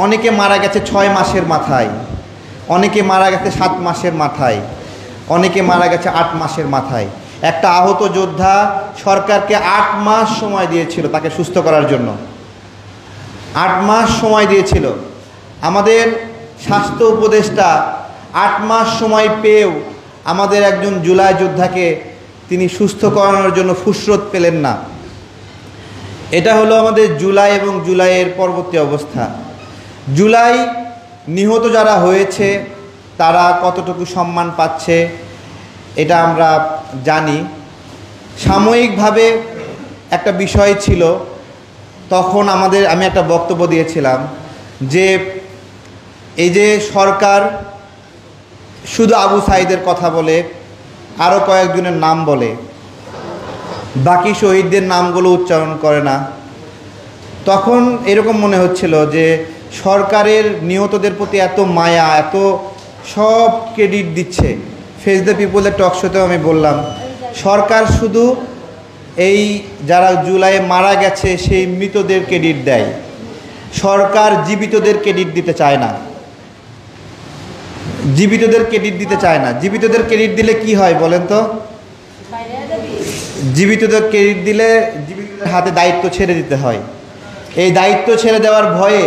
অনেকে মারা গেছে 6 মাসের মাথায়, অনেকে মারা গেছে 7 মাসের মাথায়, অনেকে মারা গেছে 8 মাসের মাথায়। একটা আহত যোদ্ধা সরকারকে 8 মাস সময় দিয়েছিল তাকে সুস্থ করার জন্য, 8 মাস সময় দিয়েছিল। আমাদের স্বাস্থ্য উপদেষ্টা 8 মাস সময় পেয়েও আমাদের একজন জুলাই যোদ্ধাকে তিনি সুস্থ করানোর জন্য ফুসরত পেলেন না। এটা হলো আমাদের জুলাই এবং জুলাইয়ের পরবর্তী অবস্থা। জুলাই নিহত যারা হয়েছে তারা কতটুকু সম্মান পাচ্ছে এটা আমরা জানি। সাময়িকভাবে একটা বিষয় ছিল, তখন আমি একটা বক্তব্য দিয়েছিলাম যে এই যে সরকার শুধু আবু সাঈদের কথা বলে, আরও কয়েকজনের নাম বলে, বাকি শহীদদের নামগুলো উচ্চারণ করে না। তখন এরকম মনে হচ্ছিল যে সরকারের নিহতদের প্রতি এত মায়া, এত সব ক্রেডিট দিচ্ছে। ফেস দ্য পিপলের টক শোতেও আমি বললাম, সরকার শুধু এই যারা জুলাইয়ে মারা গেছে সেই মৃতদের ক্রেডিট দেয়, সরকার জীবিতদের ক্রেডিট দিতে চায় না, জীবিতদের ক্রেডিট দিতে চায় না। জীবিতদের ক্রেডিট দিলে কি হয় বলেন তো? জীবিতদের ক্রেডিট দিলে জীবিতদের হাতে দায়িত্ব ছেড়ে দিতে হয়। এই দায়িত্ব ছেড়ে দেওয়ার ভয়ে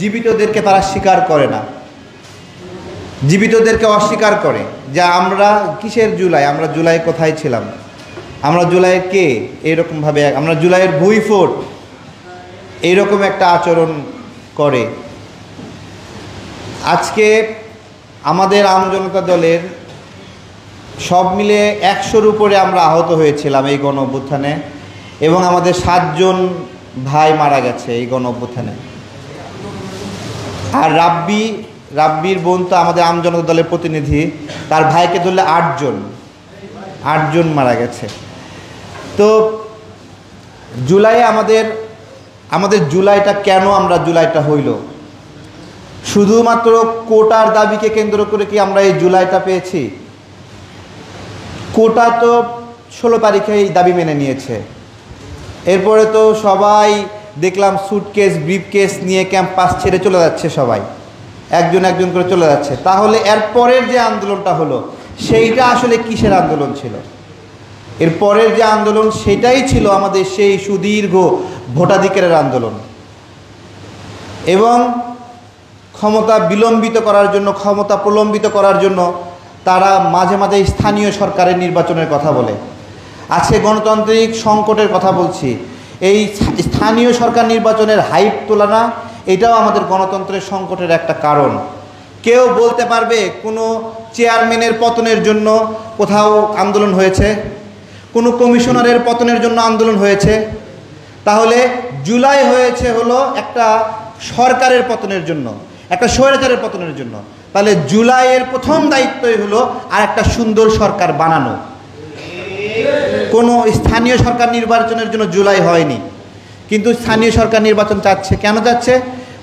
জীবিতদেরকে তারা স্বীকার করে না, জীবিতদেরকে অস্বীকার করে যে আমরা কিসের জুলাই, আমরা জুলাই কোথায় ছিলাম, আমরা জুলাইয়ের কে, এইরকমভাবে আমরা জুলাইয়ের ভুইফোট, এইরকম একটা আচরণ করে। আজকে আমাদের আমজনতা দলের সব মিলে 100-র উপরে আমরা আহত হয়েছিলাম এই গণ অভ্যুত্থানে, এবং আমাদের 7 জন ভাই মারা গেছে এই গণ অভ্যুত্থানে। আর রাব্বির বোন তো আমাদের আমজনতা দলের প্রতিনিধি, তার ভাইকে ধরলে 8 জন মারা গেছে। তো জুলাই আমাদের জুলাইটা কেন আমরা জুলাইটা হইল, শুধুমাত্র কোটার দাবিকে কেন্দ্র করে কি আমরা এই জুলাইটা পেয়েছি? কোটা তো 16 তারিখে এই দাবি মেনে নিয়েছে, এরপরে তো সবাই দেখলাম সুটকেস ব্রিফকেস নিয়ে ক্যাম্পাস ছেড়ে চলে যাচ্ছে, সবাই একজন একজন করে চলে যাচ্ছে। তাহলে এরপরের যে আন্দোলনটা হলো সেইটা আসলে কিসের আন্দোলন ছিল? এরপরের যে আন্দোলন সেটাই ছিল আমাদের সেই সুদীর্ঘ ভোটাধিকারের আন্দোলন, এবং ক্ষমতা বিলম্বিত করার জন্য, ক্ষমতা প্রলম্বিত করার জন্য তারা মাঝে মাঝে স্থানীয় সরকারের নির্বাচনের কথা বলে। আজকে গণতান্ত্রিক সংকটের কথা বলছি, এই স্থানীয় সরকার নির্বাচনের হাইপ তোলা, এটাও আমাদের গণতন্ত্রের সংকটের একটা কারণ। কেউ বলতে পারবে কোনো চেয়ারম্যানের পতনের জন্য কোথাও আন্দোলন হয়েছে, কোনো কমিশনারের পতনের জন্য আন্দোলন হয়েছে? তাহলে জুলাই হয়েছে হলো একটা সরকারের পতনের জন্য, একটা স্বৈরাচারের পতনের জন্য। তাহলে জুলাইয়ের প্রথম দায়িত্বই হলো আর একটা সুন্দর সরকার বানানো। কোনো স্থানীয় সরকার নির্বাচনের জন্য জুলাই হয়নি, কিন্তু স্থানীয় সরকার নির্বাচন চাচ্ছে। কেন চাচ্ছে?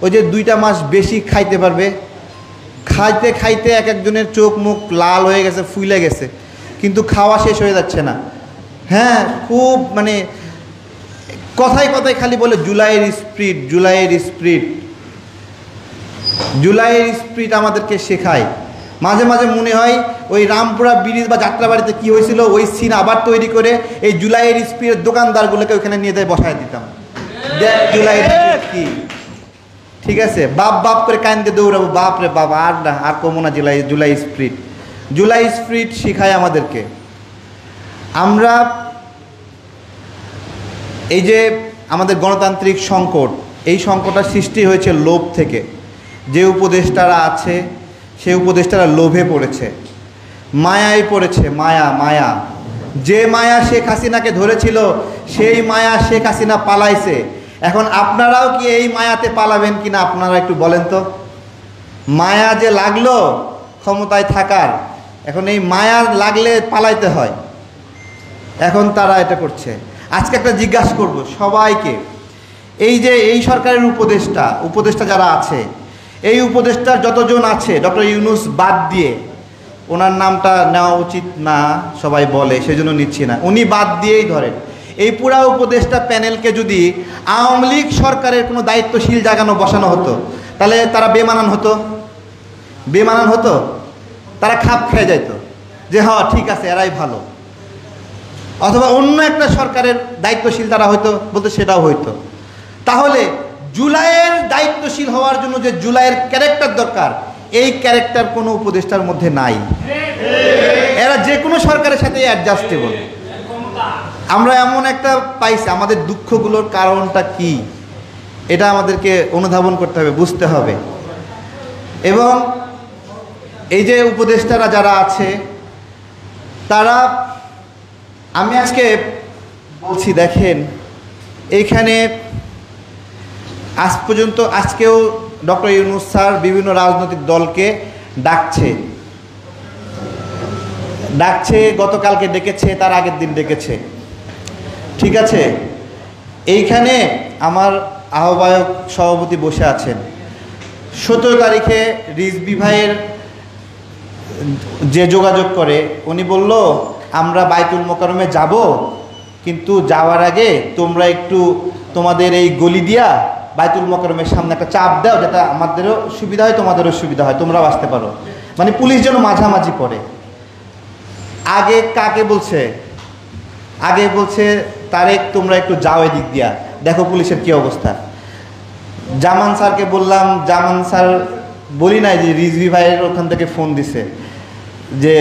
ওই যে 2টা মাস বেশি খাইতে পারবে, খাইতে খাইতে এক একজনের চোখ মুখ লাল হয়ে গেছে, ফুলে গেছে, কিন্তু খাওয়া শেষ হয়ে যাচ্ছে না। হ্যাঁ, খুব মানে কথায় কথায় খালি বলে জুলাইয়ের স্পিরিট, জুলাইয়ের স্পিরিট, জুলাইয়ের স্পিরিট আমাদেরকে শেখায়। মাঝে মাঝে মনে হয় ওই রামপুরা ব্রিজ বা যাত্রাবাড়িতে কি হয়েছিল ওই সিন আবার তৈরি করে এই জুলাইয়ের স্পিরিট দোকানদারগুলোকে ওইখানে নিয়ে যায় বসায় দিতাম, দেখ জুলাইয়ের কি। ঠিক আছে, বাপ বাপ করে কান্দে দৌড়াবো, বাপ রে বাপ, আর না, আর কমো না। জুলাই স্পিরিট, জুলাই স্পিরিট শেখায় আমাদেরকে। আমরা এই যে আমাদের গণতান্ত্রিক সংকট, এই সংকটটা সৃষ্টি হয়েছে লোভ থেকে। যে উপদেষ্টারা আছে সেই উপদেষ্টারা লোভে পড়েছে, মায়ায় পড়েছে, মায়া মায়া। যে মায়া শেখ হাসিনাকে ধরেছিল সেই মায়া শেখ হাসিনা পালাইছে। এখন আপনারাও কি এই মায়াতে পালাবেন কিনা আপনারা একটু বলেন তো? মায়া যে লাগলো ক্ষমতায় থাকার, এখন এই মায়া লাগলে পালাইতে হয়, এখন তারা এটা করছে। আজকে একটা জিজ্ঞাসা করব সবাইকে, এই যে এই সরকারের উপদেষ্টা যারা আছে, এই উপদেষ্টার যতজন আছে, ডক্টর ইউনূস বাদ দিয়ে, ওনার নামটা নেওয়া উচিত না সবাই বলে, সেজন্য নিচ্ছি না, উনি বাদ দিয়েই ধরেন, এই পুরা উপদেষ্টা প্যানেলকে যদি আওয়ামী লীগ সরকারের কোনো দায়িত্বশীল জায়গানো বসানো হতো, তাহলে তারা বেমানান হতো, বেমানান হতো, তারা খাপ খেয়ে যেত যে হ্যাঁ ঠিক আছে এরাই ভালো। অথবা অন্য একটা সরকারের দায়িত্বশীল তারা হয়তো বলতো, সেটাও হইতো। তাহলে জুলাইয়ের দায়িত্বশীল হওয়ার জন্য যে জুলাইয়ের ক্যারেক্টার দরকার, এই ক্যারেক্টার কোনো উপদেষ্টার মধ্যে নাই। এরা যে কোনো সরকারের সাথে অ্যাডজাস্টেবল। আমরা এমন একটা পাইছি, আমাদের দুঃখগুলোর কারণটা কি এটা আমাদেরকে অনুধাবন করতে হবে, বুঝতে হবে। এবং এই যে উপদেষ্টারা যারা আছে তারা, আমি আজকে বলছি দেখেন এইখানে আজ পর্যন্ত আজকেও ডক্টর ইউনূস স্যার বিভিন্ন রাজনৈতিক দলকে ডাকছে, গতকালকে ডেকেছে, তার আগের দিন ডেকেছে, ঠিক আছে। এইখানে আমার আহ্বায়ক সভাপতি বসে আছেন। 17 তারিখে রিজভী ভাইয়ের যে যোগাযোগ করে উনি বলল আমরা বাইতুল মোকাররমে যাব, কিন্তু যাওয়ার আগে তোমরা একটু তোমাদের এই গলি দিয়া বাইতুল মোকাররমের সামনে একটা চাপ দাও, যাতে আমাদেরও সুবিধা হয় তোমাদেরও সুবিধা হয়, তোমরাও আসতে পারো। মানে পুলিশ যেন মাঝামাঝি পড়ে। আগে কাকে বলছে? আগে বলছে তারেক তোমরা একটু যাও এদিক দিয়া, দেখো পুলিশের কি অবস্থা। জামান স্যারকে বললাম, জামান স্যার বলি নাই যে রিজভী ভাইয়ের ওখান থেকে ফোন দিছে, যে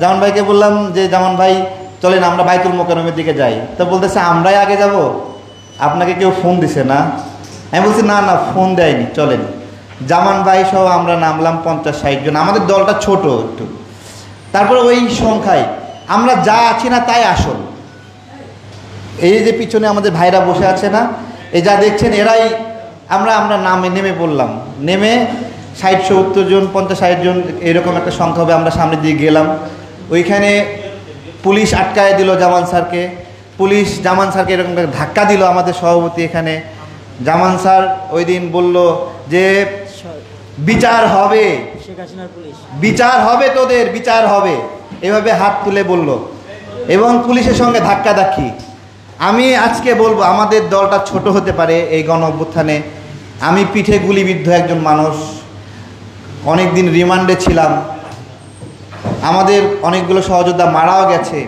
জামান ভাইকে বললাম যে জামান ভাই চলেন আমরা বাইতুল মোকাররমের দিকে যাই। তো বলতেছে আমরাই আগে যাব, আপনাকে কেউ ফোন দিছে না? আমি বলছি না না ফোন দেয়নি, চলেন। জামান ভাই সহ আমরা নামলাম 50-60 জন, আমাদের দলটা ছোট একটু। তারপরে ওই সংখ্যায় আমরা যা আছি না তাই আসল। এই যে পিছনে আমাদের ভাইরা বসে আছে না, এই যা দেখছেন এরাই, আমরা নেমে পড়লাম। নেমে 60-70 জন 50-60 জন এরকম একটা সংখ্যা হবে, আমরা সামনের দিকে গেলাম। ওইখানে পুলিশ আটকায় দিল জামান স্যারকে, পুলিশ জামান স্যারকে এরকম ধাক্কা দিল আমাদের সভাপতি এখানে। জামান স্যার ওই দিন বলল যে বিচার হবে, বিচার হবে, তোদের বিচার হবে, এভাবে হাত তুলে বলল, এবং পুলিশের সঙ্গে ধাক্কাধাক্কি। আমি আজকে বলবো আমাদের দলটা ছোট হতে পারে এই গণ অভ্যুত্থানে, আমি পিঠে গুলিবিদ্ধ একজন মানুষ, অনেক দিন রিমান্ডে ছিলাম, আমাদের অনেকগুলো সহযোদ্ধা মারাও গেছে।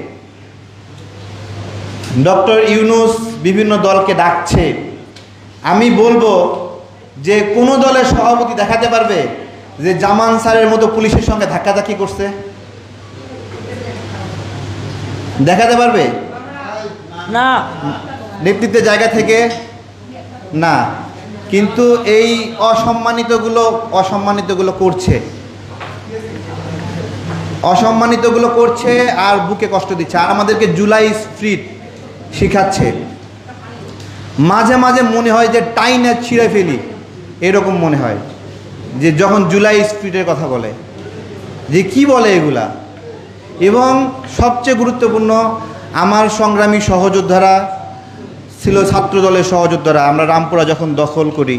ডক্টর ইউনূস বিভিন্ন দলকে ডাকছে, আমি বলবো যে কোনো দলের সভাপতি দেখাতে পারবে যে জামান স্যারের মতো পুলিশের সঙ্গে ধাক্কাধাক্কি করছে? দেখাতে পারবে? না, নেতৃত্বের জায়গা থেকে না। কিন্তু এই অসম্মানিতগুলো করছে আর বুকে কষ্ট দিচ্ছে, আর আমাদেরকে জুলাই স্পিরিট শিখাচ্ছে। মাঝে মাঝে মনে হয় যে টাইনে ছিঁড়ে ফেলি, এরকম মনে হয় যে যখন জুলাই স্পিরিটের কথা বলে, যে কি বলে এগুলা। এবং সবচেয়ে গুরুত্বপূর্ণ, আমার সংগ্রামী সহযোদ্ধারা ছিল ছাত্রদলের সহযোদ্ধারা। আমরা রামপুরা যখন দখল করি,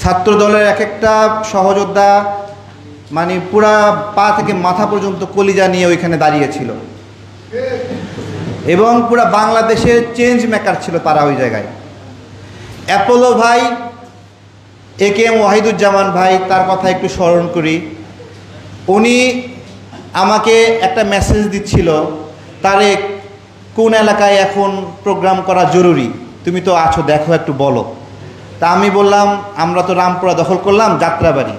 ছাত্রদলের এক একটা সহযোদ্ধা মানে পুরা পা থেকে মাথা পর্যন্ত কলিজা নিয়ে ওইখানে দাঁড়িয়েছিল, এবং পুরা বাংলাদেশের চেঞ্জ মেকার ছিল তারা ওই জায়গায়। অ্যাপোলো ভাই, AKM ওয়াহিদুজ্জামান ভাই, তার কথা একটু স্মরণ করি। উনি আমাকে একটা মেসেজ দিচ্ছিল, তারেক কোন এলাকায় এখন প্রোগ্রাম করা জরুরি, তুমি তো আছো, দেখো একটু বলো। তা আমি বললাম আমরা তো রামপুরা দখল করলাম, যাত্রাবাড়ি।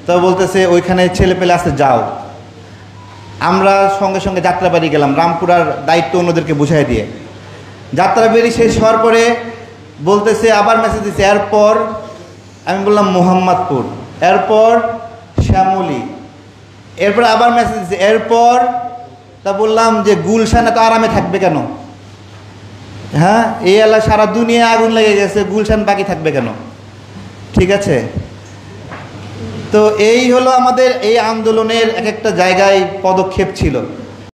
তো বলতেছে ওইখানে ছেলে পেলে আছে, যাও। আমরা সঙ্গে সঙ্গে যাত্রাবাড়ি গেলাম, রামপুরার দায়িত্ব অন্যদেরকে বুঝাই দিয়ে। যাত্রাবাড়ি শেষ হওয়ার পরে বলতেছে, আবার মেসেজ দিচ্ছে, এরপর আমি বললাম মোহাম্মদপুর, এরপর শ্যামলী, এরপর আবার মেসেজ দিচ্ছে এরপর। তা বললাম যে গুলশানে তো আরামে থাকবে কেন? হ্যাঁ, এই এলাকা সারা দুনিয়া আগুন লেগে গেছে, গুলশান বাকি থাকবে কেন? ঠিক আছে। তো এই হলো আমাদের এই আন্দোলনের এক একটা জায়গায় পদক্ষেপ ছিল।